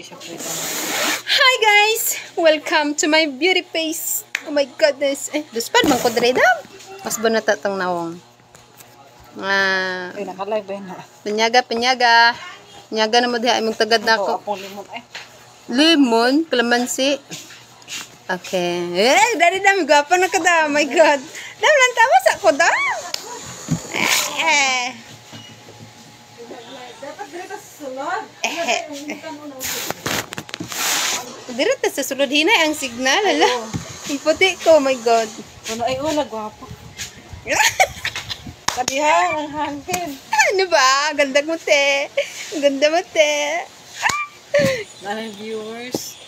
Hi guys! Welcome to my beauty face. Oh my goodness. Duspad man ko dre daw. Mas ba natatang nawong. Nakalive ba na? Penyaga. Penyaga na mo diha imong tagad na ako. Limon Lemon, kalamansi. Okay. Dari dami gwapa na kada. Oh my god. Dam lang tawas ako daw. Dapat dito sa sulod. Direct sa sulod hinay ang signal. Hala. Ang puti ko. Oh my god. Ano ay wala gwapo. Kadiha ang hangin. Ano ba? Ganda mo te. Ganda mo te. Nanay viewers.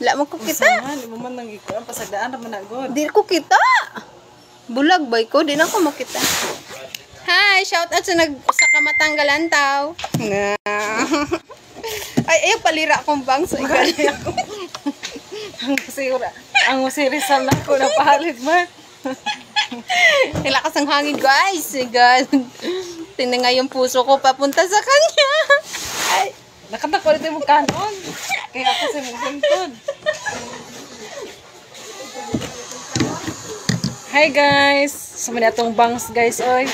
Wala mo ko kita. Usahan, mo man nang ikuan pasagdaan naman na god. Di ko kita. Bulag ba ko? Di na ko makita. Hi! Shout out sa sa kamatanggalan tao. Ay, palira kong bang sa ikan. Ang musirisal na ko na pahalit man. Nilakas ang hangin guys. My God. Tingnan nga yung puso ko papunta sa kanya. Ay. Nakatak ko dito yung kanon. Kaya ako sa mong sentod. Hi guys! Sa mga atong bangs guys, oy.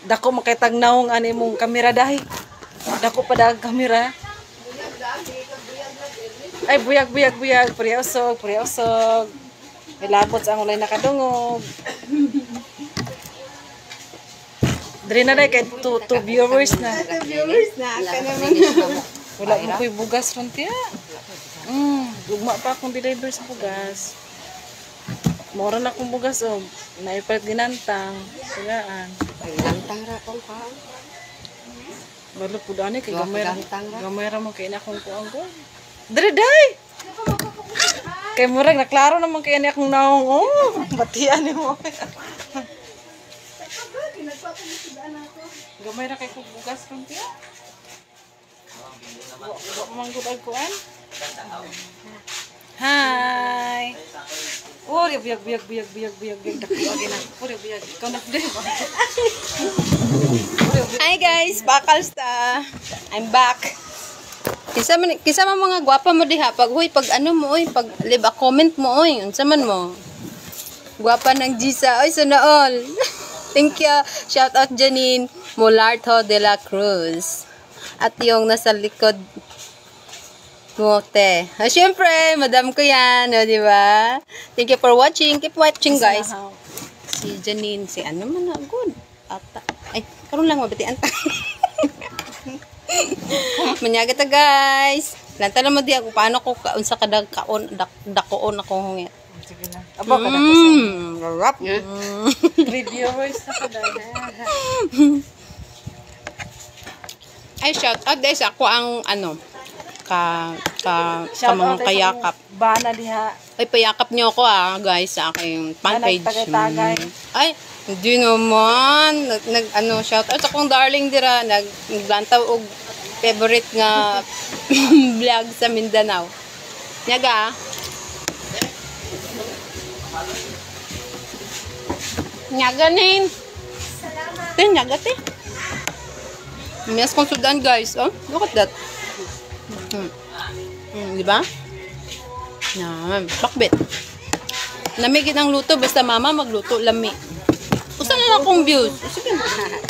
Dako makitag naong ani mong kamera dahi. Dako pa dag kamera. Ay buyag. Puriosog. Ilabot sa ang ulay nakadungog. Diri na dai kay two viewers na. Wala mo ko'y bugas ron tiya. Gugma pa akong deliver sa bugas. Mura na akong bugas o. Naipalit ginantang. Sigaan. Ginantang ra kong pa. Balo po daan kay gamay ra man kay na akong kuang ko. Dere day! Kay murag naklaro naman kay ni akong naong. Oh, batian ni mo. Gamay ra kay kong bugas ron tiya. Wa manggod ang kuan. Hi. Uri buyag. Dako agi na. Uri buyag. Ikaw na pwede ba? Hi guys, Bakalsta. I'm back. Kisa man mga gwapa mo diha pag ano mo pag leave a comment mo unsa man mo. Gwapa ng Gisa sana all. Thank you. Shout out Janine Molarto de la Cruz. At yung nasa likod mo, te. Siyempre, madam ko yan, di ba? Thank you for watching. Keep watching, guys. Si Janine, si ano man na, good. Ata. Ay, karoon lang, mabatian ta. Manyaga ta, guys. Lanta na mo di ako, paano ko unsa ka dakoon akong hungit. Sige na. Abo ka na ko sa. Rap. Reviewers na ka dahil. Ay, shout out guys. Ako ang ano, ka mga kayakap. Bana diha. Ay, payakap niyo ako guys sa aking fanpage. Tagay-tagay. Ay, hindi naman. Shout out akong darling dira. Naglantaw og favorite nga vlog sa Mindanao. Nyaga. Nyaga nin. Nyaga te. Miyas kong sudan guys. Oh, look at that. Diba? Yan. Bakbit. Lamigin ang luto. Basta mama magluto. Lami. Usa na lang akong views. Sige na.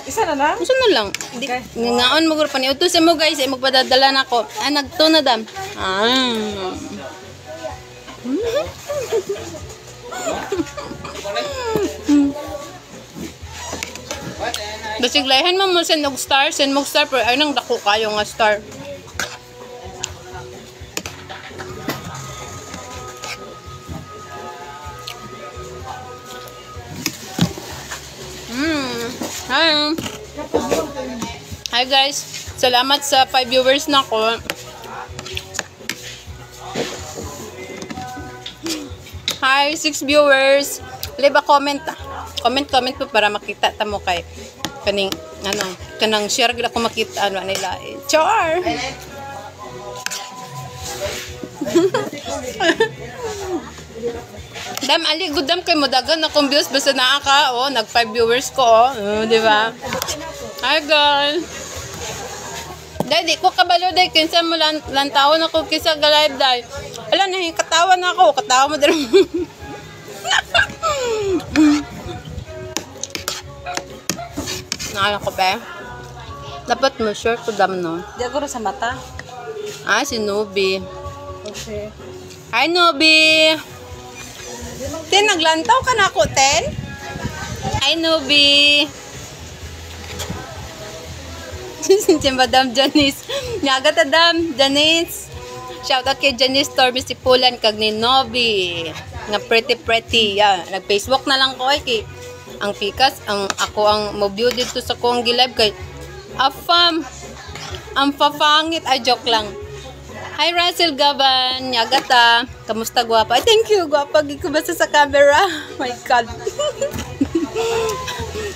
Isa na lang? Usa na lang. Okay. Ngaon mo pa niyo. Utusin mo guys. Ay magpadadala na ako. Nagto na dam. Basiglayhan mo send og star. Send mo star. Pero ay nang dako kayo nga star. Hi guys. Salamat sa 5 viewers na ko. Hi 6 viewers. Leave a comment. Comment po para makita ta mo kay kaning kanang share gid ako makita ano nila. Char. Dam ali gudam kay mo dagan akong views basta naa ka nag 5 viewers ko di ba? Hi girl. Dahil di ko kabalo dahil kinsa mo lantaon ako kisa ga-live dahil. Ala, katawa na ako. Katawa mo din. Nakala ko ba? Dapat mo sure to dam, no? Di ako sa mata. Ah, si Nubi. Okay. Hi, Nubi! Ten, naglantaw ka na ako, Ten? Hi, Nubi! Si Madam Janice. Nyaga ta, Dam Janice. Shoutout kay Janice Torby si Pulan kag ni Nobi. Nga pretty. Yeah. Nag-Facebook na lang ko ay kay ang pikas, ako ang mo-view dito sa kong gilive kay afam. Ang papangit. Ay, joke lang. Hi, Russell Gaban. Nyaga ta. Kamusta, gwapa? Ay, thank you, gwapa. Gikubasa sa camera. My God.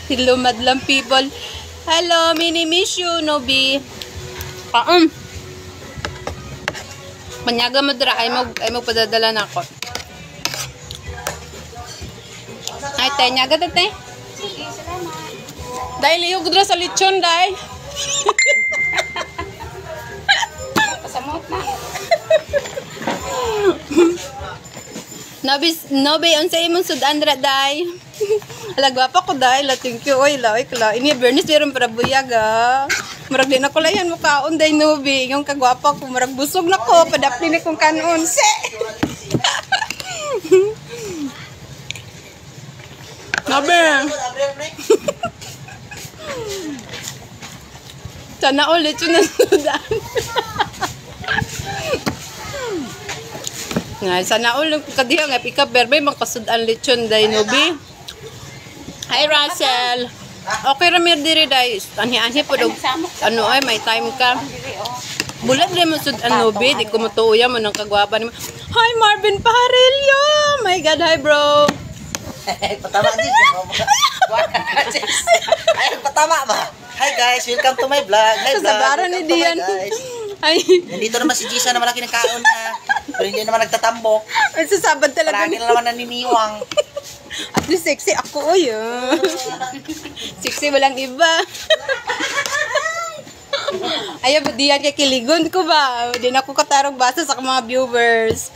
Hello, madlang people. Hello, mini miss you, Nobi. Manyaga mo dira, ay mo padadala na ako. Ay, tay, nyaga tate. Sige, salamat. Dahil liyog dira sa lechon, dahil. Pasamot na. Nobi, unsa imong sudan dira, dahil. Alagwapa ko dahil, thank you, oy, laway ko la. Ini, Bernice, meron para buyag, Murag din ako layan mo kaon, dahil, Nobi. Yung kagwapa ko, murag busog na ko, padapli ni kong kanon, se! Nobi! Sana ulit yun ang sudan. Nga, sana ulit kadiha nga, pick up, berbay, makasudan lechon, dahil, Nobi. Hi, Russell. Okay, Ramir diri dai. Anhi-anhi po dog. Ano ay, may time ka. Bulat rin mo sud Nobi. Di ko matuuya mo ng kagwapa ni mo. Hi, Marvin Pajarillo. My God, hi, bro. Patama din. Ay, patama ba? Hi guys, welcome to my vlog. Hi vlog. Kasabaran ni Dian. Ay, Nandito naman si Jisa na malaki ng kaon na. Pero hindi naman nagtatambok. ay sasabad talaga. Marami na naman naniniwang. At least sexy ako, oy. Sexy walang iba. Ayaw ba diyan kay kiligon ko ba? Di na ako katarong basa sa mga viewers.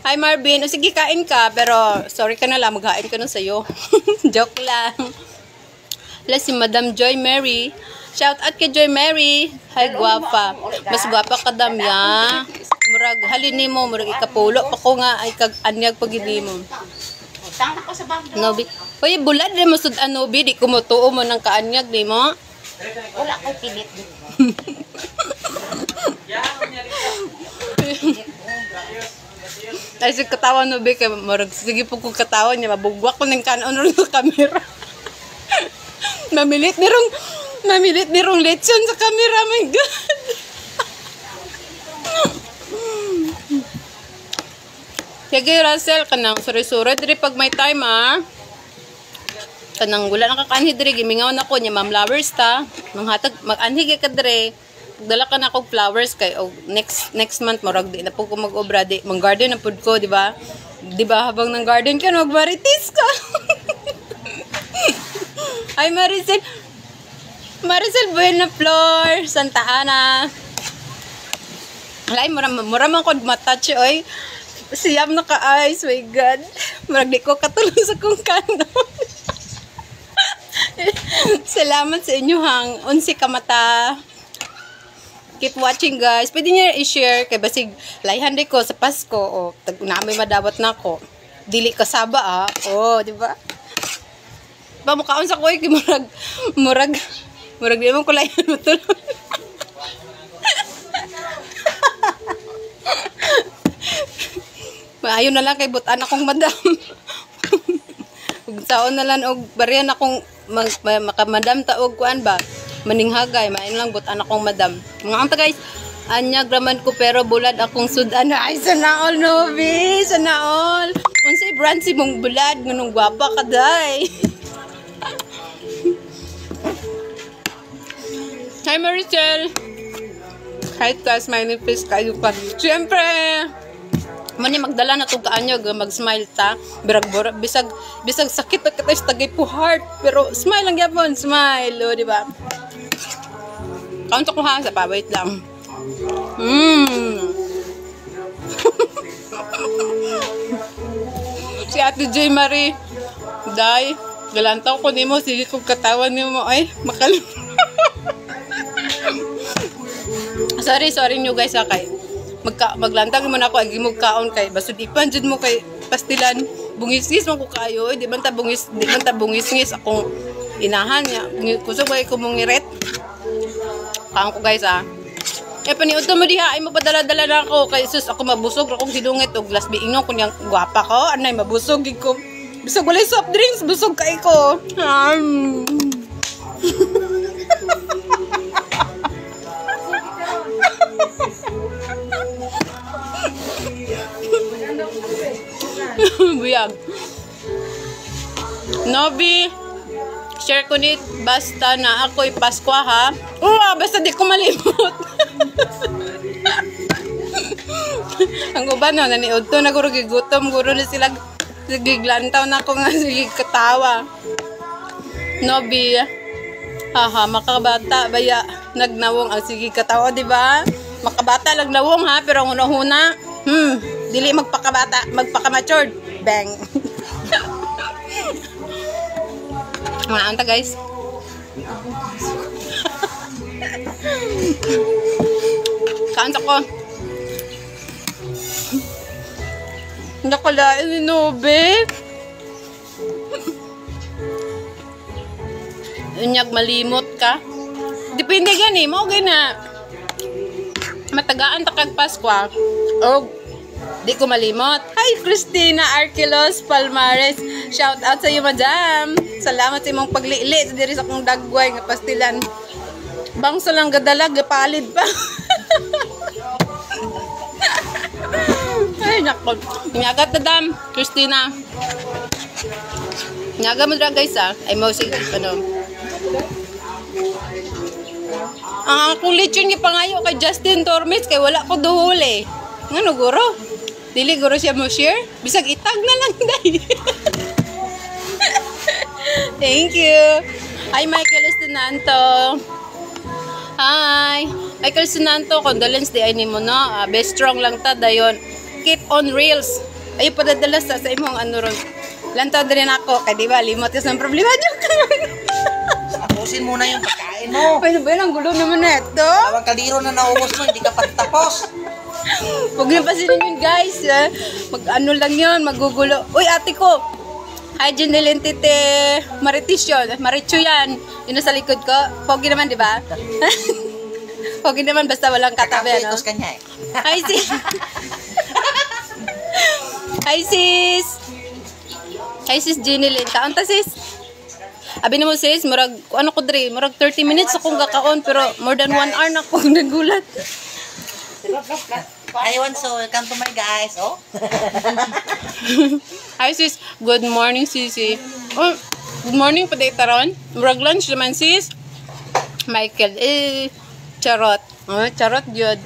Hi Marvin, o sige kain ka, pero sorry ka na lang, maghain ka nun sa'yo. Joke lang. Wala si Madam Joy Mary. Shout out kay Joy Mary. Hi, guwapa. Mas guwapa ka damya. Murag, halini mo, murag ikapulo. Ako nga ay kag-anyag pagini mo. Tama ko sa bagdo. Nobi. Hoy, bulad rin mo sud Nobi, di ko motuo mo ng kaanyag di mo. Wala ko pilit. Ay sig katawa Nobi kay murag sige po ko katawa niya mabugwak ko ning kanon ron sa camera. Mamilit ni rong lechon sa camera, my God. Sige, Russell, kanang suri-suri diri pag may time, Kanang wala nakakanhi diri, gimingaw na ko niya, ma'am flowers ta. Manghatag, mag-anhi ka diri. Dala ka na kog flowers kay next month murag di na po ko mag-obra di. Mang-garden na pud ko, di ba? Di ba habang nang garden ka, mag-marites ka. Ay, Maricel Buena Flor, Santa Ana. Alay, mura man ko matouch, oy. Siyam na ka-eyes, my God. Marag di ko katulong sa kong kanon. Salamat sa inyo, hang. Unsi ka mata. Keep watching, guys. Pwede niyo i-share kay basig layhan di ko sa Pasko. O, naamay madawat na ko. Dili kasaba, O, di ba? Pamukaon sa kuy, murag di mo ko layhan matulong. Maayon na lang kay butan akong madam. Ug saon na lang og bariyan akong makamadam ta og kuan ba maninghagay maayon lang butan akong madam. Mga anta guys, anyag raman ko pero bulad akong sudan. Ay sana all Nobi, sana all. Unsay brand si mong bulad ngunong gwapa ka day. Hi Maricel. Hi guys, my name is kayo pa. Siyempre mani magdala na tong kaanyag, mag-smile ta. Bisag sakit na katay sa tagay po heart, pero smile lang gyapon, smile, di ba? Count ko ha, sa pa, wait lang. Si Ate J. Marie, Day, galantaw ko nimo, sige kong katawan nimo, ay, makalim. sorry nyo guys, kay maglantag mo na ako, agi mo kaon kay, basod ipan dyan mo kay pastilan, bungisngis mo ko kayo, di man ta bungisngis, akong inahan niya, kusog ba ko mong ngiret, kaon ko guys paniod mo diha, ay mapadala-dala na ako, kay sus, ako mabusog, akong silungit, o glass biingong, kunyang gwapa ko, anay, mabusog, ko, bisog walay soft drinks, busog kay ko, buyag. Nobi, share ko nit, basta na ako'y Pasko ha. Basta di ko malimot. Ang uban no, naniod to, naguro gigutom, guro na sila, giglantaw na ako nga, sige katawa. Nobi, haha, makabata, baya, nagnawong ang sige katawa, di ba? Makabata, nagnawong ha, pero ang una-huna, dili magpakabata, magpakamatured. Bang. Mga anta guys. Kaanta ko. Hindi ko lain ni Nobe. Unyag malimot ka. Depende gani mo gina. Matagaan ta kag Pasko. Di ko malimot. Hi, Christina Arquilos Palmares. Shout out sa iyo, madam. Salamat sa imong paglili sa diri sa akong dagway nga pastilan. Bangso lang gadalag, gapalid pa. Ay, nako. Inyagat na dam, Christina. Inyagat mo dra guys Ay mo sige, Ang lechon niya pangayo kay Justin Tormes kay wala ko duhol Ngano guro? Dili guro siya mo share? Bisag itag na lang day. Thank you. Hi Michael Estinanto. Hi. Michael Estinanto, condolence di ay nimo no. Best strong lang ta dayon. Keep on reels. Ay padadala sa imong ano ron. Lantaw din ako kay di ba limot is ang problema joke. Tapusin muna yung pagkain mo. Pwede ba ang gulo naman neto? Awang kaldero na naubos mo, hindi ka patapos. Huwag niyo pasinin yun guys. Mag-ano lang yun, magugulo. Uy, ate ko. Hi, Junilentite Maritisyo. Maricho yan. Yun sa likod ko. Pogi naman, di ba? Pogi naman, basta walang katabi. No? Kanya Hi, sis. Hi, sis. Hi, sis Junilent. Kaunta, sis? Abi na mo, sis. Murag, ano ko, Dre? Murag 30 minutes akong kakaon. Pero more than 1 hour na akong nagulat. Aywan, so welcome to my guys, Hi sis, good morning sisi. Good morning pa day taron. Murag lunch naman sis. Michael, charot. Charot yun.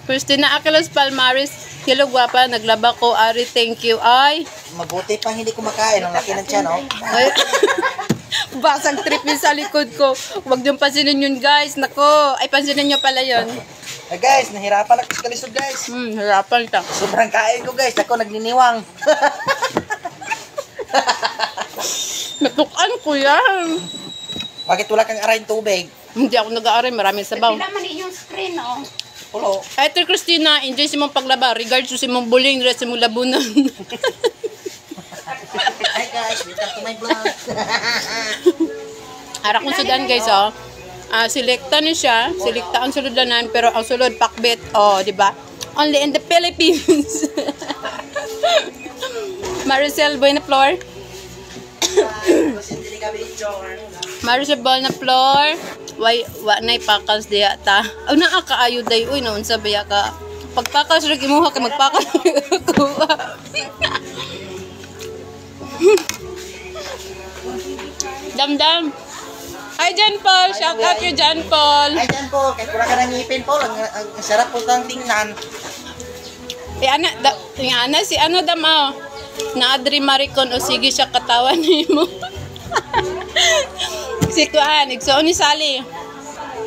Christina Aquilos Palmares, hello guwapa, naglaba ko, Ari, thank you. Ay, mabuti pa hindi kumakain, ang laki ng tiyan, Ay, basang trip yun sa likod ko. Huwag niyong pansinin yun guys. Nako, ay pansinin niyo pala yun. Hey guys, nahirapan ako sa kalisod guys. Hirapan ka. Sobrang kain ko guys, ako nagniniwang. Natukan ko yan. Bakit wala kang arayin tubig? Hindi ako nag-aaray, maraming sabaw. Pila man yung screen, Pulo. Ay, Ate Christina, enjoy si mong paglaba. Regards to si mong bullying, rest si mong labunan. Hi guys, welcome to my vlog. Harap kong sudan guys, selecta na siya. Selecta ang suludanan, pero ang sulod pakbet. Di ba? Only in the Philippines. Maricel Buenaflor. Maricel Buenaflor. Wa nay pakals diya ta. Naakaayo day. Uy, naunsa baya ka. Pagpakals rig imuha ka magpakals. Dam-dam. Hi, John Paul. Shout out kay John Paul. Hi John Paul. Kahit wala ka ng ngipin Paul, ang sarap po kang tingnan. Si ano dam na Adri Maricon o sige siya katawan ni mo. Si Kuan, igsoon ni Sally.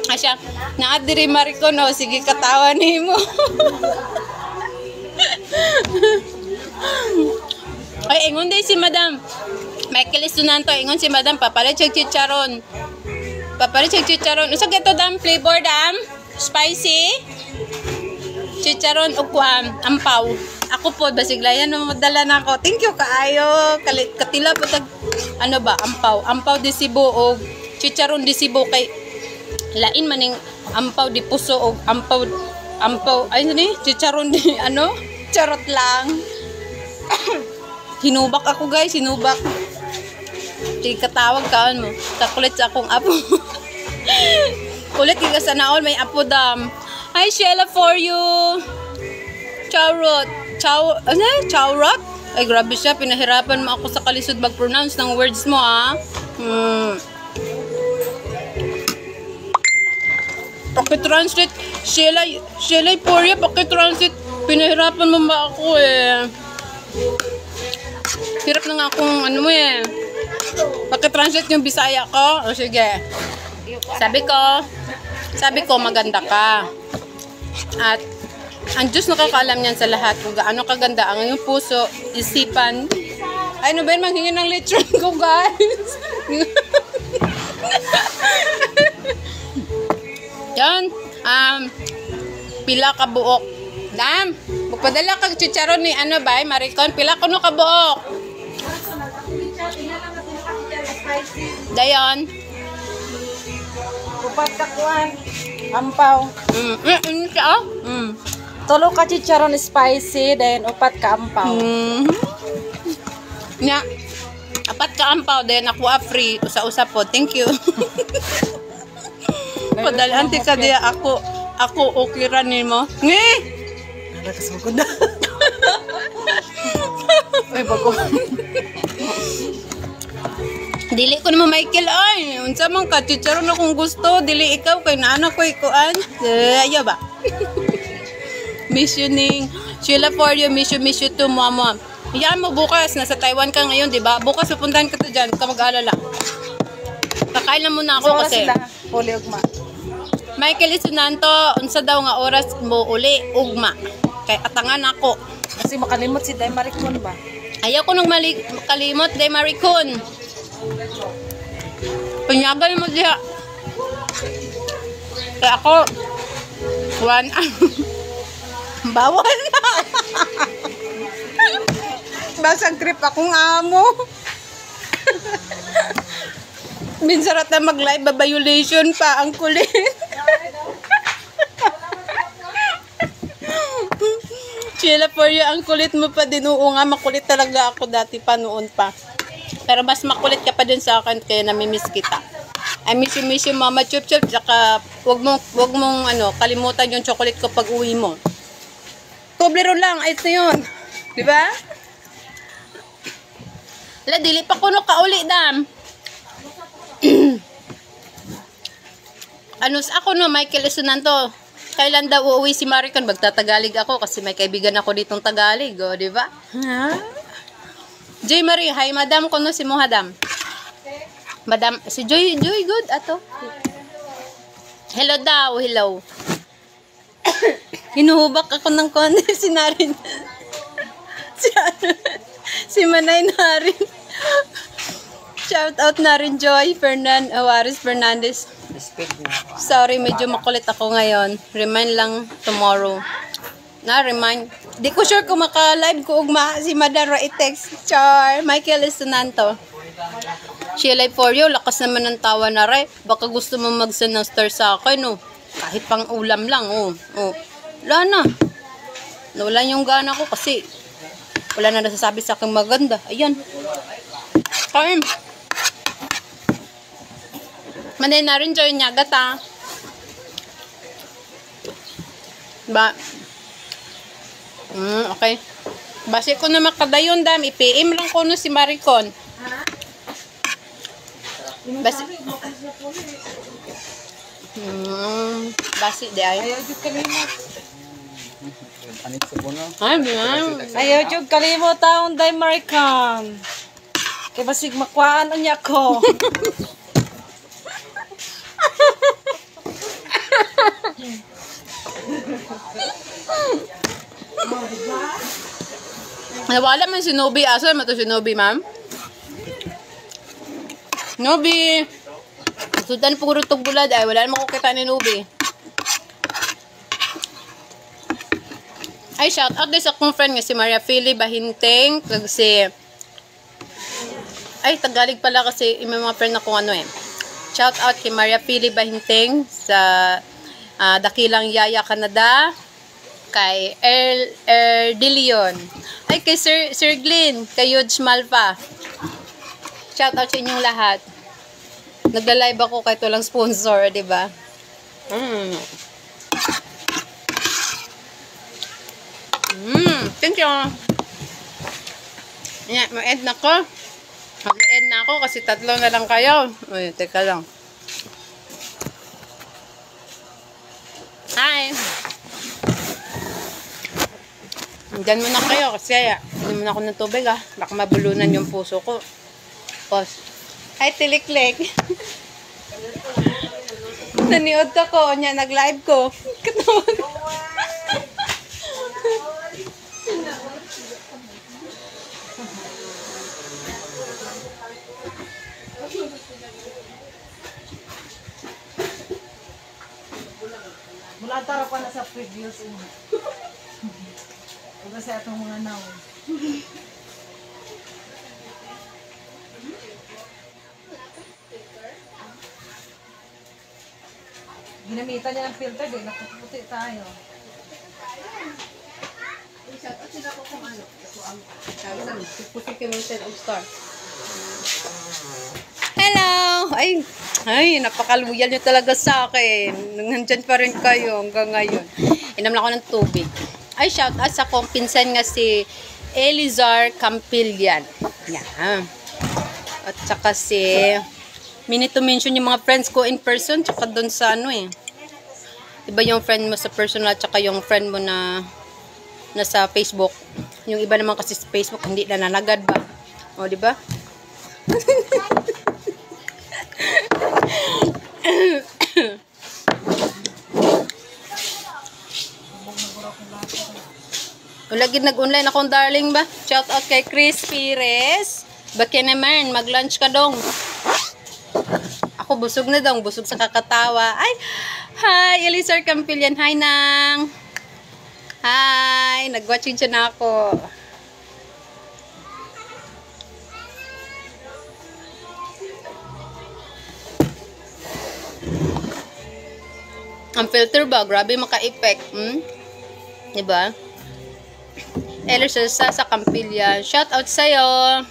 Asya, naadiri Maricon, o sige katawa ni mo. Ay, ingon day si Madam. Michael Estunanto, ingon si Madam, papalit siya chicharon. Papalit siya chicharon. Usa gato dam, flavor dam? Spicy? Chicharon o ampaw. Ako po, basiglayan na madala na ako. Thank you kaayo. Katila po tag, ano ba, ampaw. Ampaw di Cebu o chicharon di Cebu kay lain maning ampaw di puso o ampaw, ay ni chicharon di, ano? Charot lang. Hinubak ako guys, hinubak. Di katawag kaan mo. Kakulit sa akong apo. Kulit ka sa naon, may apo dam. Hi Sheila for you. Chowrot. Chowrot? Ay grabe siya, pinahirapan mo ako sa kalisod mag-pronounce ng words mo Paki-translate. Sheila Poria, paki-translate. Pinahirapan mo ba ako Hirap na nga akong ano mo Paki-translate yung Bisaya ko. O sige. Sabi ko maganda ka. At ang Diyos nakakaalam niyan sa lahat kung gaano kaganda ang iyong puso, isipan. Ay, no ba yun? Manghingi ng lechon ko, guys. Yan. Pila ka buok. Dam, magpadala kag chicharon ni ano ba, Maricon? Pila ko no ka buok. Dayon. Upat ka kuan. Ampaw. Siya, Tulo ka chicharon spicy, then upat ka ampaw. Nya. Apat ka ampaw, then ako free. Usa-usa po. Thank you. Padalaan ti ka diya ako okay ra nimo. Ngi. Nakasugod na. Ay bago. Dili ko naman Michael ay. Unsa man ka chicharon akong gusto, dili ikaw kay naana ko ikuan. Ayo ba? Miss you ning. Sheila for you, miss you too, mama. Yan mo bukas, nasa Taiwan ka ngayon, di ba? Bukas pupuntahan ka to dyan, ka mag-alala. Kakain na muna ako kasi. Uli ugma. Michael Isunanto, unsa daw nga oras mo uli ugma. Kay atangan ako. Kasi makalimot si Day Maricon ba? Ayaw ko nang kalimot, Day Maricon. Panyagal mo diha. Kaya ako, bawal na. Basang trip akong amo. Minsarat na mag-live, violation pa ang kulit. Sheila for you, ang kulit mo pa din. Oo nga, makulit talaga ako dati pa noon pa. Pero mas makulit ka pa din sa akin, kaya namimiss kita. I miss you, Mama Chup Chup. Tsaka, wag mong kalimutan yung chocolate ko pag uwi mo. Toblerone lang, ayos na yun. Diba? Ala, dili pa kuno ka uli, dam. Ako no, Michael Esunanto. Kailan daw uuwi si Maricon? Magtatagalig ako kasi may kaibigan ako ditong Tagalog, di ba? Joy Marie, hi madam kuno si mo hadam. Madam, si Joy good ato. Hello daw, hello. Hinuhubak ako ng konti si Narin. si Manay Narin. Shout out Narin Joy Juarez Fernandez. Sorry, medyo makulit ako ngayon. Remind lang tomorrow. Remind. Di ko sure kung maka-live ko ugma si Madara i-text. Char. Michael Esunanto. Sheila for you. Lakas naman ng tawa na rin. Baka gusto mo mag-send ng star sa akin, no? Kahit pang ulam lang, Wala na. Nawalan yung gana ko kasi wala na nasasabi sa akin maganda. Ayan. Kain. Manay na rin Joy niya, gata. Ba? Okay. Basi ko na makadayon, dam. I-PM lang ko no si Maricon. Basi. Basi di ay. Ayaw jud kalimot. Ayaw jud kalimot taon Day Maricon. Kay basig makuhaan unya ko. Nawala man si Nobi. Asa naman to si Nobi, ma'am? Nobi! Sudan po tog bulad ay wala naman kukita ni Nobi. Ay, shout out din sa akong friend nga si Maria Philly Bahinteng. Kasi, ay, Tagalog pala kasi yung mga friend na kung ano eh. Shout out kay Maria Philly Bahinteng sa Dakilang Yaya Canada. Kay De Leon. Ay, kay Sir Glenn. Kay Yuj Malpa. Shout out sa inyong lahat. Nagla-live ako kahit walang sponsor, di ba? Thank you. Yeah, ma-end na ko. Mag-end na ako kasi 3 na lang kayo. Uy, teka lang. Hi. Diyan muna kayo kasi hindi muna ako ng tubig baka mabulunan yung puso ko. Pause. Hi, Tiliklik. Naniod ako. Nya, nag-live ko. Katawag. Mula tara pa na sa previous kasi atong mga now. Ginamitan niya ng filter, di napuputi tayo. Hello! Ay, napakaluyal nyo talaga sa akin. Nandyan pa rin kayo hanggang ngayon. Inam lang ako ng tubig. Ay, shout out sa kong pinsan nga si Elizar Campillan. Yan. At saka si minute to mention yung mga friends ko in person tsaka doon sa ano eh. Iba yung friend mo sa personal tsaka yung friend mo na nasa Facebook. Yung iba naman kasi sa Facebook hindi na nanagad ba? O, di ba? Lagi nag-online akong darling ba? Shout out kay Chris Pires. Bakit naman, mag-lunch ka dong. Ako busog na dong, busog sa kakatawa. Ay, hi, Elizar Campillan. Hi, Nang. Hi, nag-watching siya na ako. Ang filter ba? Grabe maka-effect. Diba? Elizar sa Campillan. Shout out sa'yo.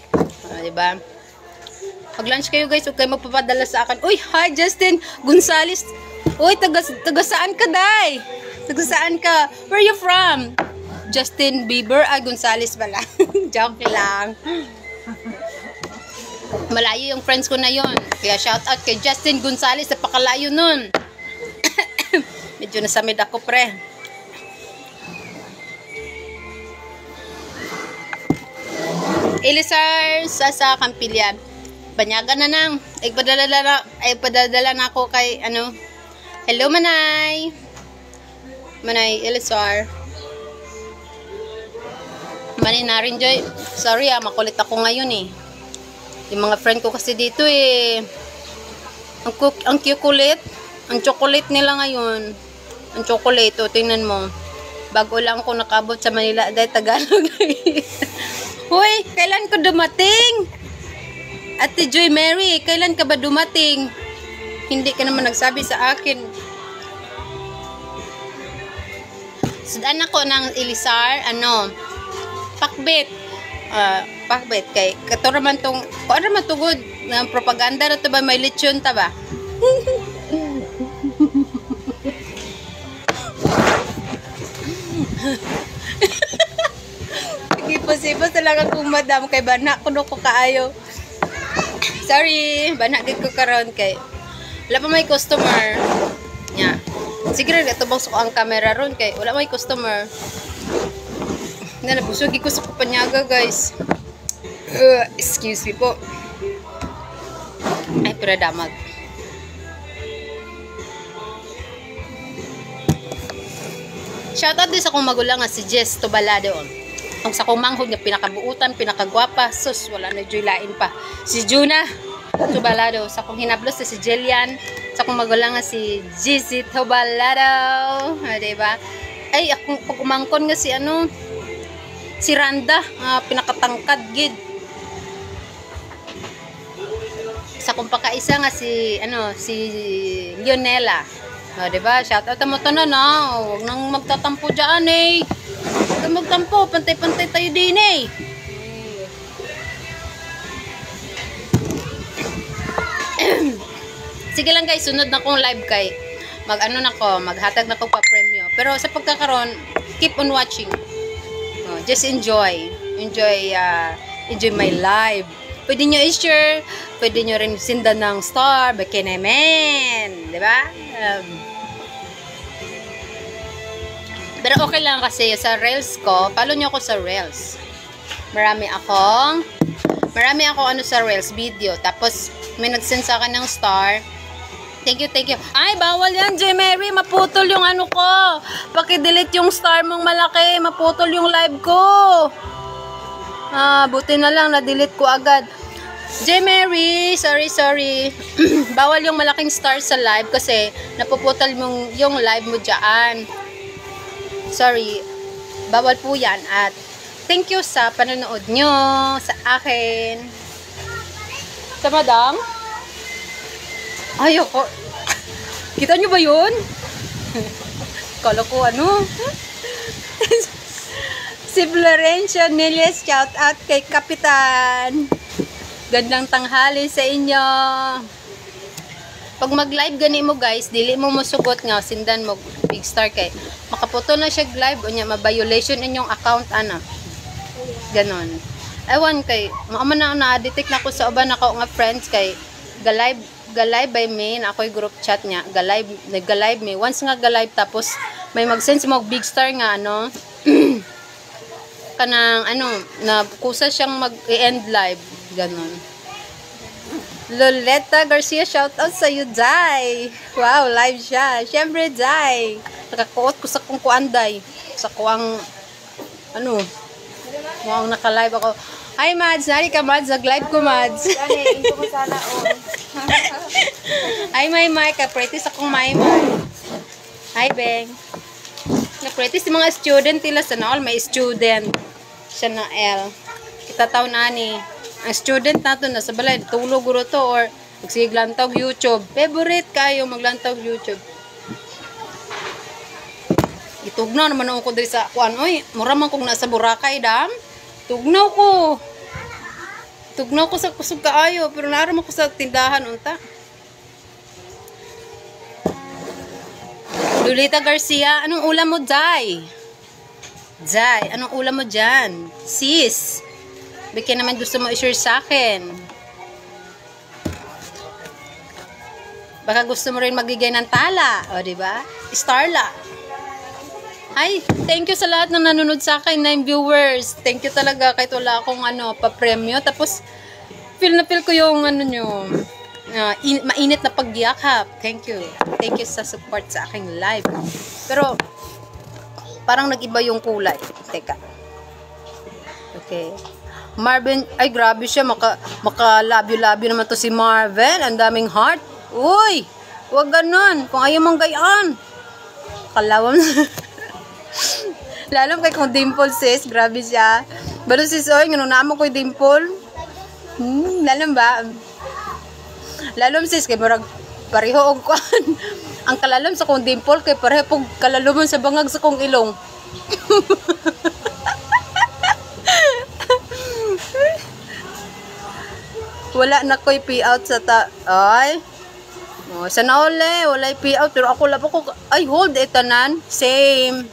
Diba? Mag-lunch kayo guys. Huwag kayo magpapadala sa akin. Uy, hi Justin Gonzales. Uy, taga saan ka, day? Taga saan ka? Where are you from? Justin Bieber? Gonzales pala. Joke lang. Malayo yung friends ko na yon. Kaya shout out kay Justin Gonzales. Napakalayo nun. Medyo nasamid ako, pre. Elizar sa Campillan. Banyaga na nang. Ay padadala na ako kay ano. Hello, Manay. Manay, Elizar. Manay na rin, Joy. Sorry makulit ako ngayon eh. Yung mga friend ko kasi dito eh. Ang kukulit. Ang chocolate nila ngayon. Ang chocolate, o tingnan mo. Bago lang ako nakabot sa Manila, dahil Tagalog. Hoy, kailan ko dumating? Ate Joy Mary, kailan ka ba dumating? Hindi ka naman nagsabi sa akin. Sudan ako ng Elizar, pakbet. Pakbet kay kato raman tong kuan raman tugod ng propaganda na to ba may lechon ta ba? Hindi posible talaga kung madam kay bana kuno ko kaayo. Sorry, bana gid ko karon kay wala pa may customer. Nya. Siguro gatubang ko ang camera ron kay wala may customer. Na nabusog ko sa panyaga, guys. Excuse me po. Ay, pero damag. Shoutout din sa akong magulang nga si Jess Tubalado. Ang sa akong manghod nga pinakabuutan, pinakagwapa, sus, wala na joy lain pa. Si Juna Tubalado. Sa akong hinablos si Jillian. Sa akong magulang nga si GZ Tubalado. Diba? Ay, akong pag umangkon nga si si Randa, pinakatangkad gid. Sa akong pakaisa nga si Lionela. Diba? Shout out mo tanan na. Huwag nang magtatampo diyan eh. Huwag nang magtampo, pantay-pantay tayo din eh. Sige lang guys, sunod na kong live kay maghatag na ko pa premyo. Pero sa pagkakaroon, keep on watching. Just enjoy my live. Pwede nyo i-share, pwede nyo rin sindan ng star, Bekinemen, di ba? Pero okay lang kasi sa reels ko, follow nyo ako sa reels. Marami akong sa reels video. Tapos may nag-send sa akin ng star. Thank you. Ay, bawal yan, J. Mary. Maputol yung ko. Paki-delete yung star mong malaki. Maputol yung live ko. Buti na lang, na-delete ko agad. J. Mary, sorry. Bawal yung malaking star sa live kasi napuputol yung live mo dyan. Sorry. Bawal po yan. At thank you sa panonood nyo sa akin. Sa madam? Ayoko. Kita nyo ba yun? Kala ko Si Florencia Niles, shout out kay Kapitan. Gandang tanghali sa inyo. Pag mag-live gani mo guys, dili mo masugot nga, sindan mo big star kay makaputo na siya live o niya, ma-violation inyong account ganon. Ewan kay, maaman na-detect na ko sa uban ako nga friends kay ga-live by me, na ako'y group chat niya, nag-live me. Once nga ga-live tapos may mag-send mo big star nga kanang na kusa siyang mag-end live ganon. Loleta Garcia, shout out sa you, Jai. Wow, live siya. Syempre, Jai. Nakakuot ko sa kong kuanday. Sa kuang wow, naka-live ako. Hi, Mads. Nari ka, Mads. Nag-live ko, Mads. Ito ko sana Hi, May. Ka-practice akong May. Hi, Beng. Na-practice yung mga student nila sa all. May student. Siya na L. Itataw na ni. Ang student nato na sa balay. Tulog guro to or magsiglantog YouTube. Favorite kayo maglantog YouTube. Itugnaw naman ako diri sa kuan. Oy, mura man kung nasa Boracay, dam. Tugnaw ko sa kusog kaayo, pero naram ako sa tindahan unta. Lolita Garcia, anong ulam mo, Jai? Jai, anong ulam mo dyan? Sis, bigyan naman gusto mo i-share sa akin. Baka gusto mo rin magigay ng tala, o diba? Starla. Hi, thank you sa lahat ng nanonood sa akin, 9 viewers. Thank you talaga kahit wala akong pa-premyo. Tapos, feel ko yung nyo, mainit na pagyakap. Thank you. Thank you sa support sa aking live. Pero, parang nag-iba yung kulay. Teka. Okay. Marvin, ay grabe siya. Maka-labyo-labyo naman to si Marvin. Ang daming heart. Uy! Huwag ganun. Kung ayaw mong gayaan. Kalawam Lalo kay kung dimple sis, grabe siya. Balo sis, oy, ganun na mo ko'y dimple. Lalo ba? Lalom sis, kay marag pareho og kuan. Ang kalalom sa kong dimple, kay pareho pong kalalomon sa bangag sa kong ilong. Wala na ko'y pee-out sa ay. Sana uli, wala'y pee-out. Pero ako labo ko, ay hold, itanan. Same.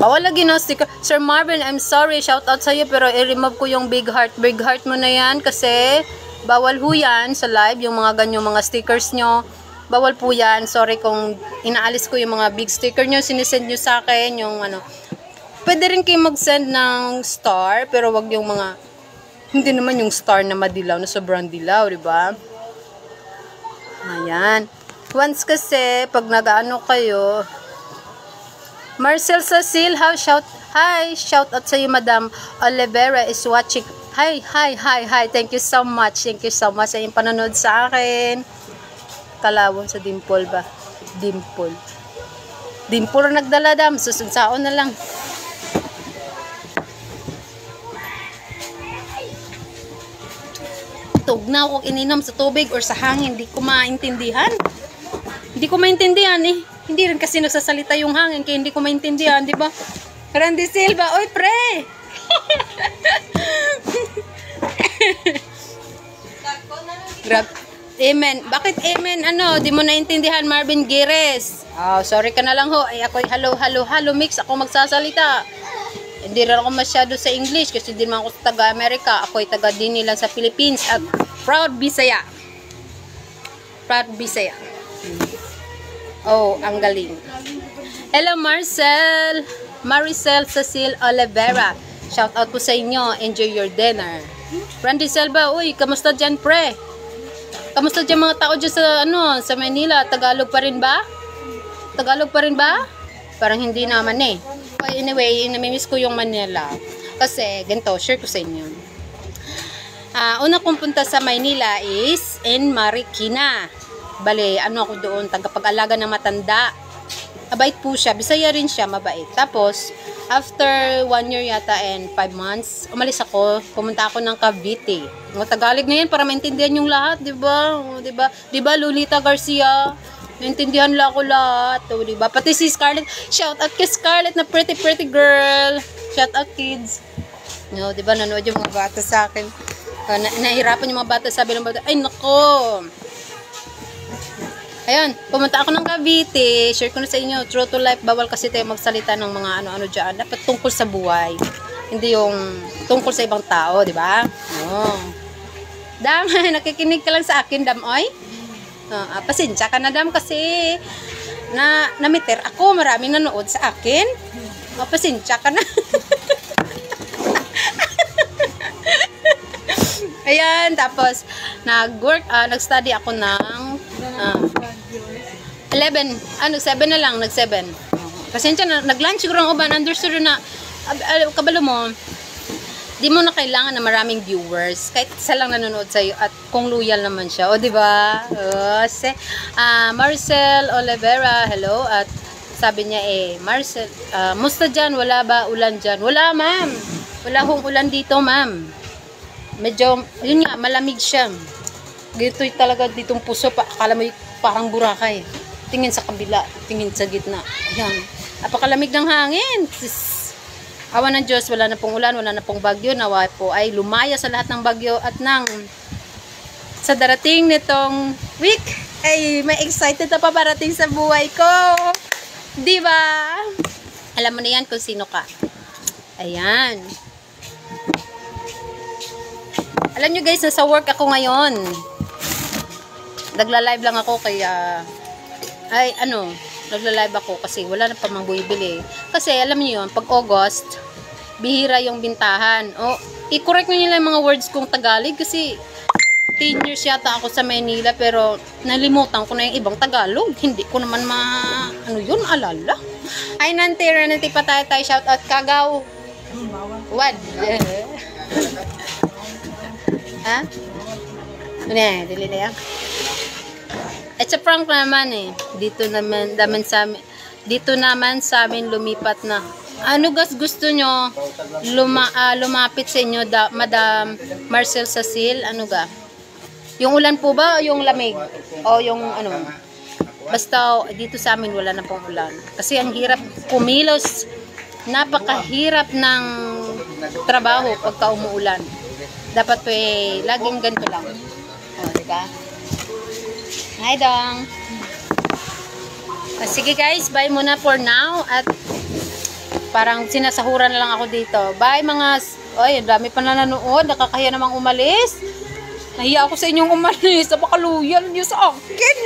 Bawal lagi na sticker. Sir Marvin, I'm sorry. Shout out sa'yo pero i-remove ko yung big heart. Big heart mo na yan kasi bawal ho yan sa live. Yung mga ganyong mga stickers nyo. Bawal po yan. Sorry kung inaalis ko yung mga big sticker nyo. Sinisend nyo sa akin. Yung pwede rin kayo mag-send ng star pero wag yung mga hindi naman yung star na madilaw na sobrang dilaw, diba? Ayan. Once kasi pag nag-ano kayo Marcel Cecil, shout out sa iyo, Madam Olivera is watching. Hi. Thank you so much sa iyong panonood sa akin. Kalawon sa Dimple ba? Dimple na nagdala, dam. Susunsaon na lang. Tugnaw ko ininom sa tubig or sa hangin, hindi ko maintindihan eh. Hindi rin kasi nagsasalita yung hangin kaya hindi ko maintindihan, di ba? Randy Silva, oy pre! Grab. Amen. Bakit amen? Di mo naintindihan, Marvin Gires? Oh, sorry ka na lang ho. Ay, ako'y hello mix. Ako magsasalita. Hindi rin ako masyado sa English kasi di naman ako taga-Amerika. Ako'y taga din nila sa Philippines at proud Bisaya. Oh, ang galing. Hello, Maricel Cecil Olivera. Shout out po sa inyo. Enjoy your dinner. Randy Selva, uy, kamusta dyan, pre? Kamusta dyan mga tao dyan sa Manila? Tagalog pa rin ba? Parang hindi naman eh. Anyway, namimiss ko yung Manila. Kasi, ganito, share ko sa inyo. Una kong punta sa Maynila is in Marikina. Bale, ako doon, tagapag-alaga ng matanda. Mabait po siya, Bisaya rin siya, mabait. Tapos, after 1 year yata and 5 months, umalis ako, pumunta ako ng Cavite. Tagalog na yan para maintindihan yung lahat, di ba? Di ba, Lolita Garcia? Naintindihan lang ako lahat, di ba? Pati si Scarlett, shout out kay Scarlett na pretty girl. Shout out kids. No, di ba, nanood yung mga bata sa akin. Nahirapan yung mga bata, sabi ng bata, ay nako. Ayun, pumunta ako ng Cavite. Share ko na sa inyo, true to life, bawal kasi tayo magsalita ng mga ano-ano dyan. Dapat tungkol sa buhay. Hindi yung tungkol sa ibang tao, di ba? Oh. Dam, nakikinig ka lang sa akin, Dam, oy. Pasensya ka na, Dam, kasi na-meter ako, maraming nanood sa akin. Pasensya ka na. Ayan, tapos nag-study ako ng 11, 7 na lang, nag-7. Pasensya na, nag-lunch siguro ang uban, understood na, kabalo mo, di mo na kailangan na maraming viewers, kahit isa lang nanonood sa'yo, at kung loyal naman siya, o diba? Marcel Olivera, hello, at sabi niya Marcel, musta dyan, wala ba ulan dyan? Wala, ma'am, wala hong ulan dito, ma'am. Medyo, yun nga, malamig siya. Dito talaga, ditong puso, akala mo parang Boracay. Tingin sa kabila, tingin sa gitna. Ayan. Napakalamig ng hangin. Awa ng Diyos, wala na pong ulan, wala na pong bagyo. Nawa po ay lumaya sa lahat ng bagyo at sa darating nitong week, ay may excited na paparating sa buhay ko. Diba? Alam mo na yan kung sino ka. Ayan. Alam nyo guys, nasa work ako ngayon. Nagla-live lang ako kaya nagla-live ako kasi wala na pa mang bumibili. Kasi alam niyo yun, pag August, bihira yung bintahan. I-correct niyo lang yung mga words kong Tagalog kasi 10 years yata ako sa Manila pero nalimutan ko na yung ibang Tagalog. Hindi ko naman alala. Ay, nanti pa tayo shout out Kagaw. What? Ha? Dili na yan. It's a prank naman Dito naman sa amin lumipat na. Ano gusto nyo lumapit sa inyo, Madam Marcel Cecil? Ano ga? Yung ulan po ba o yung lamig? O yung ano? Basta dito sa amin wala na pong ulan. Kasi ang hirap kumilos. Napakahirap ng trabaho pagka umuulan. Dapat po laging ganito lang. Diba? Hi, Dong. Sige guys, bye muna for now. At parang sinasahuran na lang ako dito. Bye mga... Ay, dami pa na nanood. Nakakahiya namang umalis. Nahiya ako sa inyong umalis. Napakaluyan niyo sa akin.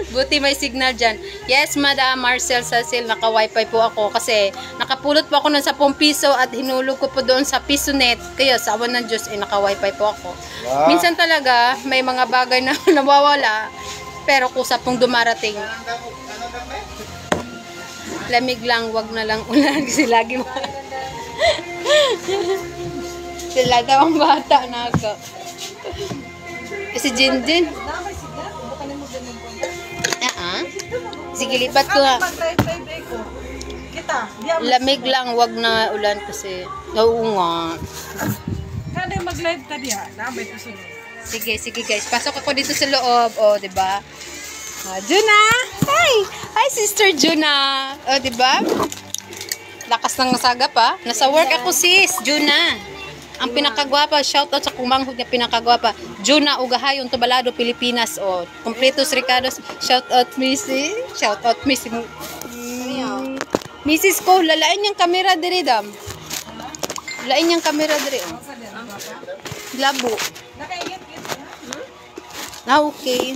Buti may signal dyan. Yes, Madam Marcel Cecil, naka-wifi po ako kasi nakapulot po ako ng 10 piso at hinulog ko po doon sa PisoNet. Kaya sa awan ng Diyos, naka-wifi po ako. Wow. Minsan talaga, may mga bagay na nawawala. pero kusa pong dumarating. Lamig lang, wag na lang ulan kasi lagi mo. Sila daw ang bata na ako. Si Jinjin. Sige, lipat ko nga. Kita. Lamig lang, wag na ulan kasi. Oo nga. Kada mag-live ka diha, nabay ko sunod. Sige guys. Pasok ako dito sa loob. O, diba? Juna! Hi! Hi, Sister Juna! O, diba? Lakas ng nasagap, ha? Nasa work ako, sis. Juna. Ang pinakagwapa. Shoutout sa kumanghod niya pinakagwapa. Juna Ugahayon, Tubalado, Pilipinas. O, Completos Ricardos. Shoutout, Missy. Shoutout, Missy. Mrs. ko, lalain niyang kamera diri, dam. Lalain niyang kamera diri. O. Labo. Okay.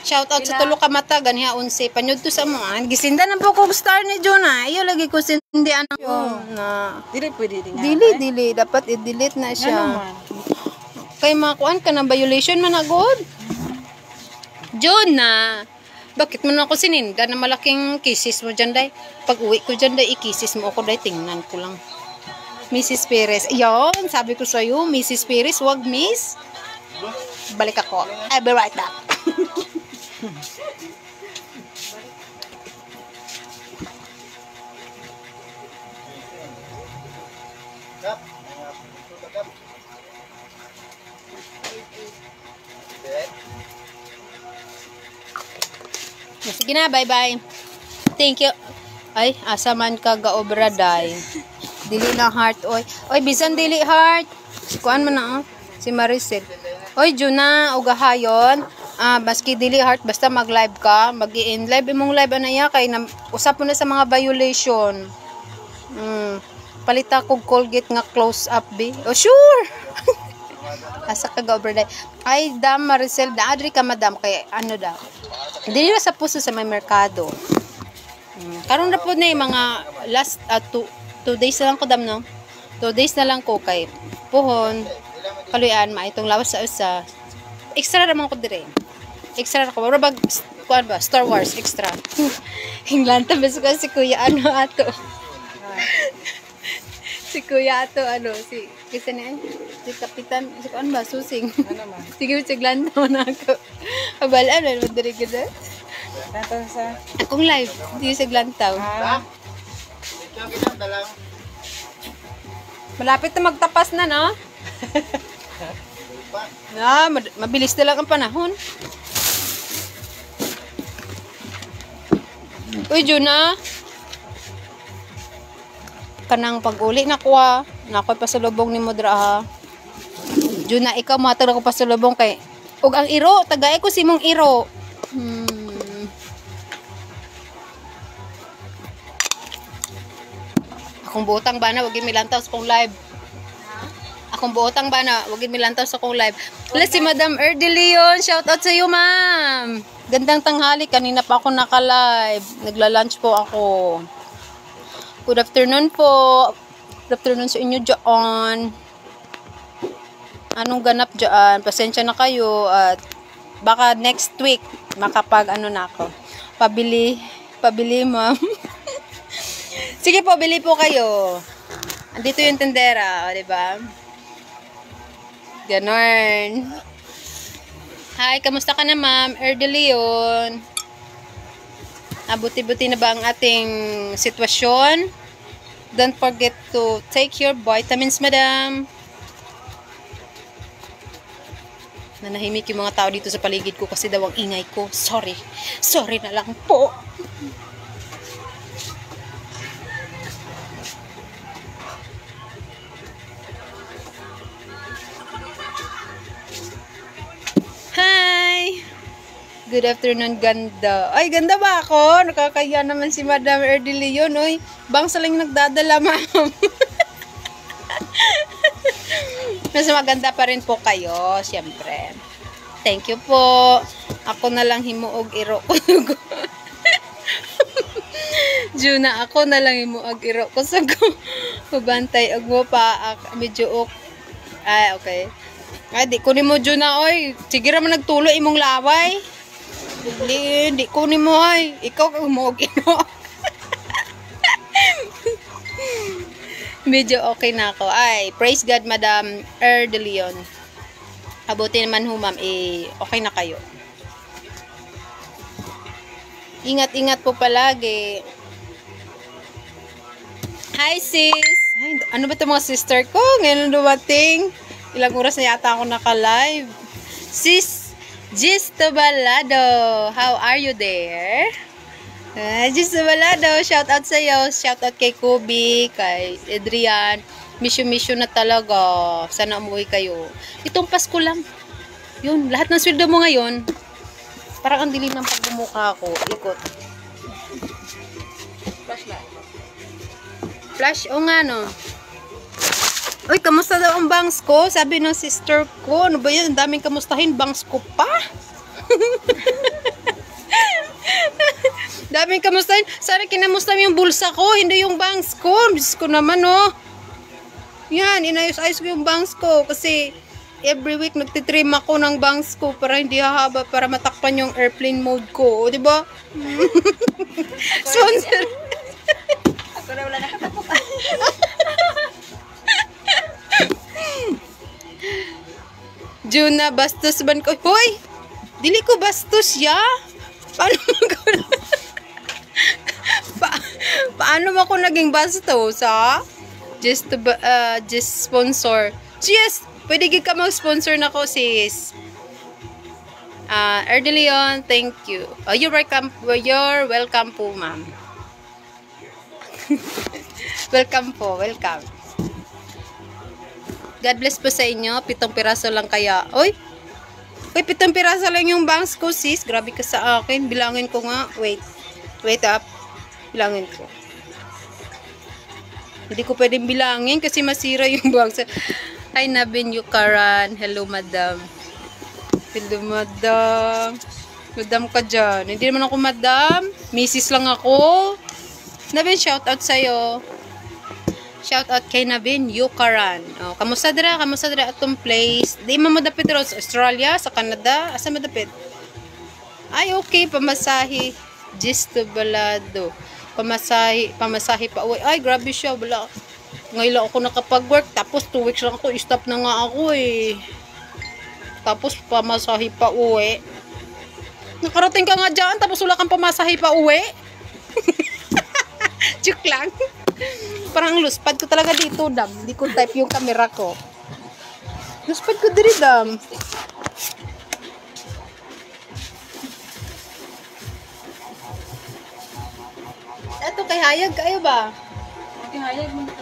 Shoutout sa tulo ka mata, ganiha 11. Panyod to sa mga. Gisinda na po kong star ni Juna. Iyo lagi ko sindi ano yun. Na. Dili pwede din nga. Dili. Dapat i-delete na siya. Ano man? Kay makuan ka ng violation man agod. Juna. Bakit mo na ako sininda na malaking kisses mo dyan, day? Pag uwi ko dyan, day, ikisses mo ako, day. Tingnan ko lang. Mrs. Perez. Yon, sabi ko sa'yo, Mrs. Perez, wag miss. Balik ako. I'll be right back. Sige na, bye-bye. Thank you. Ay, asa man ka gaobra, day. Dili na heart, oy. Oy, bisan dili heart. Kuan man na, si Maricel. Oy, Juna, ugahayon. Baski dili heart, basta mag-live ka. Mag-i-in live. Imong live, anaya, kay usap mo na sa mga violation. Palita kog Colgate nga close up, be. Oh, sure! Asa ka gaobra, day. Ay, dam, Maricel, daadri ka, madam. Kay, ano daw. Dili na sa puso sa may merkado. Karon na po na yung mga last 2 days na lang ko dam, no? 2 days na lang ko kay puhon kaluyan maitong lawas sa usa. Extra naman ko dire. Extra ko pero bag kuan ba Star Wars extra. Hinglanta bes ko si Kuya ano ato. Si Kuya ato ano si kisa ni si Kapitan si kuan ba susing. Ano man? Sige si Glanta na ako. Abalan na dire gid. Dato sa Akong live di sa Glantaw. Malapit na magtapas na, no? Mabilis na lang ang panahon. Uy, Juna. Kanang pag-uli na ko, ha. Nakoy pasalubong ni Modra, ha. Juna, ikaw matag ako pasalubong kay ug ang iro, tagay ko si mong iro. Akong buotang bana, wag milantaw sa kong live. Akong buotang bana, wag milantaw sa kong live. Wala si Madam Erdy Leon, shout out sa iyo, ma'am. Gandang tanghali, kanina pa ako naka-live. Nagla-lunch po ako. Good afternoon po. Good afternoon sa inyo dyan. Anong ganap dyan? Pasensya na kayo at baka next week makapag ano na ako. Pabili, ma'am. Sige po, bili po kayo. Andito yung tendera, o, diba? Ganon. Hi, kamusta ka na, ma'am? Erdy Leon. Buti-buti na ba ang ating sitwasyon? Don't forget to take your vitamins, madam. Nanahimik yung mga tao dito sa paligid ko kasi daw ang ingay ko. Sorry. Sorry na lang po. Hi! Good afternoon, ganda. Ay, ganda ba ako? Nakakaya naman si Madam Erdy Leon, oy. Bang saling nagdadala, ma'am. Mas maganda pa rin po kayo, siyempre. Thank you po. Ako na lang himuog iro ko. Juna, ako na lang himuog iro ko sa ko. Pabantay, ag mo pa, medyo ok. Ay, okay. Ay, di ko ni mo, Juna, oy. Sige raman nagtulo imong laway. Hindi kunin mo ay. Ikaw kang umugin mo. Medyo okay na ako. Ay, praise God, Madam De Leon. Abuti naman ho, ma'am. Okay na kayo. Ingat-ingat po palagi. Hi, sis! Ay, ano ba ito mga sister ko? Ngayon dumating. Ilang oras na yata ako naka-live. Sis Gis Tabalado, how are you there? Gis Tabalado, shout out sa iyo. Shout out kay Kobe, kay Adrian. Misyo na talaga. Sana umuwi kayo. Itong Pasko lang. Yun, lahat ng sweldo mo ngayon. Parang ang dilim ng pagbumuka ko. Ikot. Flash, o nga no. Uy, kamusta daw ang bangs ko? Sabi ng sister ko. Ano ba yan? Ang daming kamustahin. Bangs ko pa. Daming kamustahin. Sana kinamusta mo yung bulsa ko. Hindi yung bangs ko. Diyos ko naman, oh. Yan, inayos-ayos ko yung bangs ko. Kasi every week nagtitrim ako ng bangs ko para hindi hahaba, para matakpan yung airplane mode ko. O, diba? Sponsor. Ako na wala nakatapukan. Juna, bastos ban ko. Hoy! Dili ko bastos ya. Paano ko paano mo ako naging bastos, ha? Just sponsor. Yes! Pwede gid ka mag-sponsor na ko, sis. De Leon, thank you. Oh, you're welcome po, ma'am. Welcome po, welcome. God bless po sa inyo. 7 piraso lang kaya. Oy! Uy, 7 piraso lang yung bangs ko, sis. Grabe ka sa akin. Bilangin ko nga. Wait. Wait up. Bilangin ko. Hindi ko pwedeng bilangin kasi masira yung bangs. Hi, Nabin Yukaran. Hello, madam. Hello, madam. Madam ka dyan. Hindi naman ako madam. Mrs. lang ako. Nabin, shout out sa'yo. Shout out kay Nabin Yukaran. Oh, kamusta dira atong place? Di mo madapit ro sa Australia, sa Canada, asa madapit? Ay okay, pamasahe. Gisto balado. Pamasahe pa uwi. Ay grabe siya, wala. Ngayon lang ako nakapag-work, tapos 2 weeks lang ako, stop na nga ako eh. Tapos pamasahe pa uwi. Nakarating ka nga dyan, tapos wala kang pamasahe pa uwi. Joke lang. Parang luspad ko talaga dito, dam. Hindi ko type yung camera ko. Luspad ko diri, dam. Eto, kay hayag kayo ba? Okay, hayag mo dito.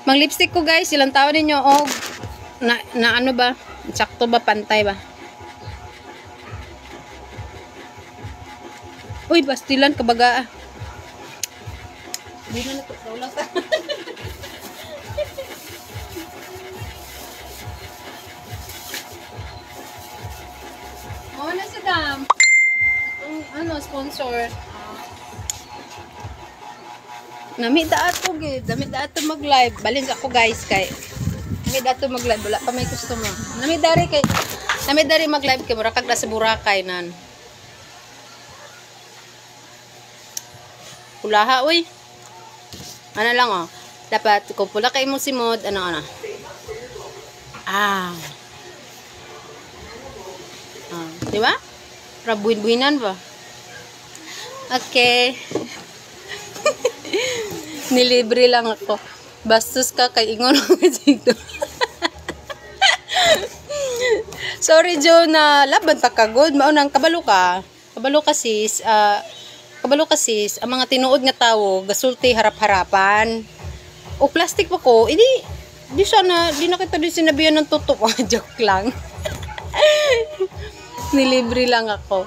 Mang lipstick ko, guys. Ilang taon ninyo, oh. Na ano ba? Sakto ba? Pantay ba? Uy, bastilan, kabaga. Hindi na natutulog ka. Na si Dam. Ang sponsor. Nami daato gid, dami daato mag-live. Balin ako guys kay. Nami daato mag-live, wala pa may customer. Nami dari mag-live kay mura kag sa Boracay nan. Kulaha uy. Ano lang oh. Dapat kung pula kay mo si Mod, ano. Di ba? Para buin-buinan ba? Okay. Nilibre lang ako. Bastos ka kay ingon ako dito. Sorry, Jonah. Laban ta ka good. Maunang kabalo ka. Kabalo ka sis. Ang mga tinuod nga tawo, gasulti harap-harapan. O plastic pa ko, di na kita din sinabihan ng totoo. Joke lang. Nilibre lang ako.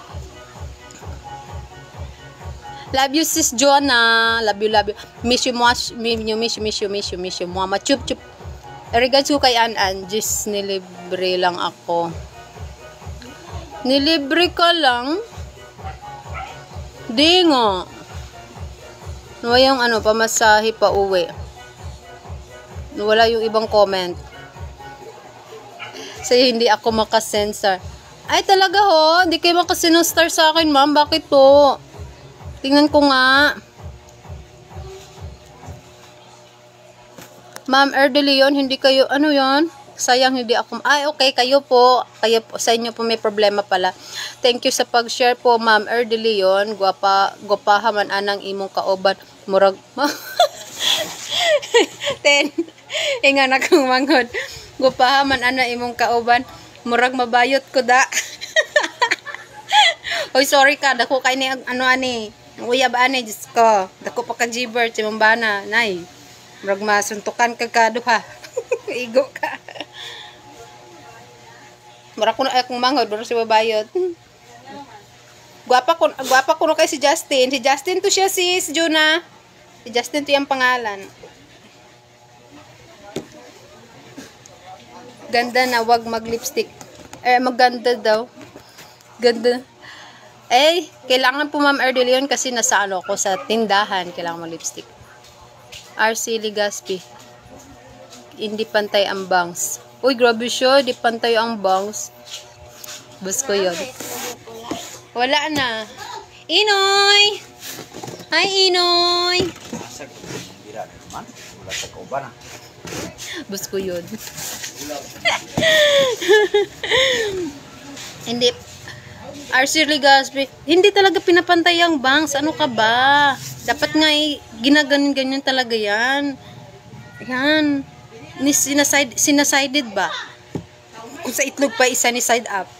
Love you sis Joanna. Love you. Miss you much. Miss you. Mama chup. Regards ko kay An. Just nilibre lang ako. Nilibre ka lang? Di nga. Wala yung pamasahe pa uwi. Wala yung ibang comment. Sa'yo hindi ako makasensor. Ay, talaga ho. Hindi kayo makasinong-star sa akin, ma'am. Bakit po? Tingnan ko nga. Ma'am Erdy Leon, hindi kayo, ano yon? Sayang hindi ako. Ay, okay, kayo po. Kayo po, sa inyo po may problema pala. Thank you sa pag-share po, Ma'am Erdy Leon. Guwapaha man anang imong kauban. Murag, 10. Inga na kong manghod. Guwapaha man anang imong kauban. Murag mabayot ko da. Oy, sorry ka. Dako kay ni, ano ani. Uyab ani, Diyos ko. Dako pa ka-gibert, si Mambana. Nay, murag masuntukan ka kaduha. Igo ka. Mura ko na akong manghod, mura si babayot. Guwapa ko na kay si Justin. Si Justin to siya, sis, Juna. Si Justin to yung pangalan. Ganda na, wag mag-lipstick. Maganda daw. Ganda. Kailangan po Ma'am Erdy Leon kasi nasa ano ko sa tindahan. Kailangan mag-lipstick. RC Legaspi. Hindi pantay ang bangs. Uy, grabe siya. Di pantay ang bangs. Bus ko yun. Wala na. Inoy! Hi, Inoy! Bus ko yun. Hindi. RC Legaspi. Hindi talaga pinapantay ang bangs. Ano ka ba? Dapat nga ginaganon-ganyan talaga yan. Yan. Sinasided ba? Kung sa itlog pa, isa ni side up.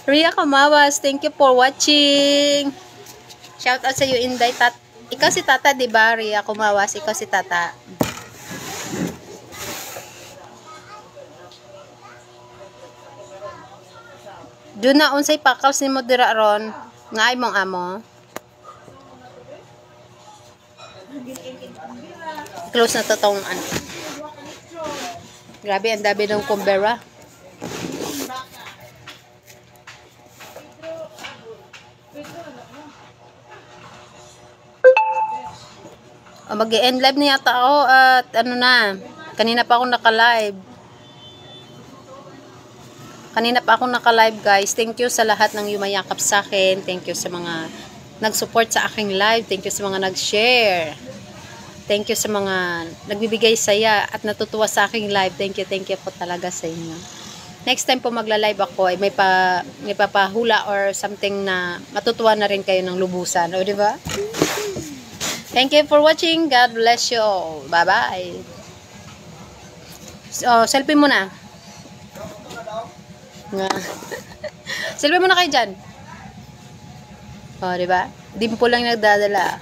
Ria Kamawas, thank you for watching. Shout out sa iyo, Inday. Ikaw si Tata, diba? Ria Kamawas, ikaw si Tata. Doon na unsay pakaws ni mo dira ron. Nga ay mong amo. Close na totong ano. Grabe, ang dami ng kumbera. Mag-e-end live na yata ako at ano na. Kanina pa ako naka-live. Guys. Thank you sa lahat ng yumayakap sa akin. Thank you sa mga nag-support sa aking live. Thank you sa mga nag-share. Thank you sa mga nagbibigay saya at natutuwa sa aking live. Thank you po talaga sa inyo. Next time po magla-live ako ay may papahula or something na matutuwa na rin kayo ng lubusan. O, di ba? Thank you for watching. God bless you all. Bye-bye. So, selfie muna. Selfie muna kayo dyan. O, di ba? Dimple lang nagdadala.